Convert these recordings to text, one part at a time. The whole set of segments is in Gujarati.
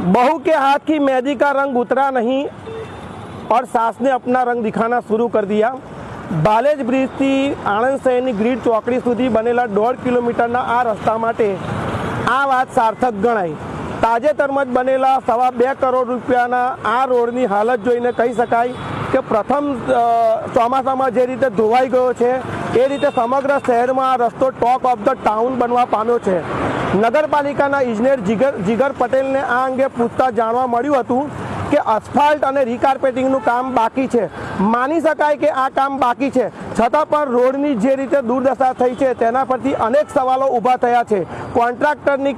बहू के हाथ की मेहंदी का रंग उतरा नहीं और सास ने अपना रंग दिखाना शुरू कर दिया। बालेज ब्रिज थी आणंद शहરની ગ્રીડ ચોકડી સુધી બનેલા 1.5 કિલોમીટરના આ રસ્તા માટે આ વાત સાર્થક ગણાય। તાજેતરમાં જ બનેલા 2.25 કરોડ રૂપિયાના આ રોડની હાલત જોઈને કહી શકાય કે પ્રથમ ચોમાસામાં જે રીતે ધોવાઈ ગયો છે એ રીતે સમગ્ર શહેરમાં આ રસ્તો ટોક ઓફ ધ ટાઉન બનવા પામ્યો છે। નગરપાલિકાના ઇજનેર જીગર પટેલને આ અંગે પૂછતા જાણવા મળ્યું હતું કે અસ્ફાલ્ટ અને રીકાર્પેટિંગનું કામ બાકી છે। માની શકાય કે આ કામ બાકી છે, છતાં પણ રોડની જે રીતે દુર્દશા થઈ છે તેના પરથી અનેક સવાલો ઊભા થયા છે। કોન્ટ્રાક્ટરની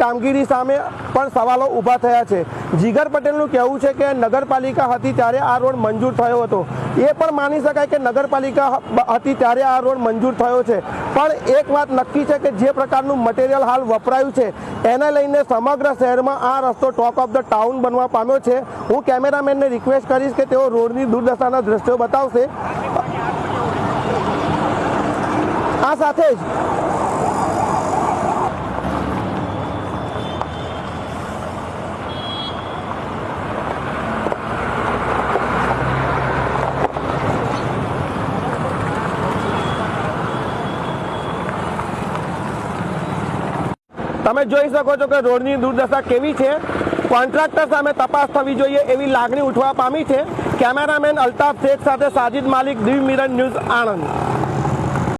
કામગીરી સામે પણ સવાલો ઊભા થયા છે। જીગર પટેલનું કહેવું છે કે નગરપાલિકા હતી ત્યારે આ રોડ મંજૂર થયો હતો। એ પણ માની શકાય કે નગરપાલિકા હતી ત્યારે આ રોડ મંજૂર થયો છે, પણ એક વાત નક્કી છે કે જે પ્રકારનું મટીરિયલ હાલ વપરાયું છે એને લઈને સમગ્ર શહેરમાં આ રસ્તો ટોક ઓફ ધ ટાઉન બનવા પામ્યો છે। હું કેમેરામેનને રિક્વેસ્ટ કરીશ કે તેઓ રોડની દુર્દશાના દ્રશ્યો બતાવશે। આ સાથે જ તમે જોઈ શકો છો કે રોડની દુર્દશા કેવી છે। કોન્ટ્રાક્ટર સામે તપાસ થવી જોઈએ એવી લાગણી ઉઠવા પામી છે। કેમેરામેન અલ્તાફ શેખ સાથે સાજિદ માલિક, દીવ મિરર ન્યૂઝ, આણંદ।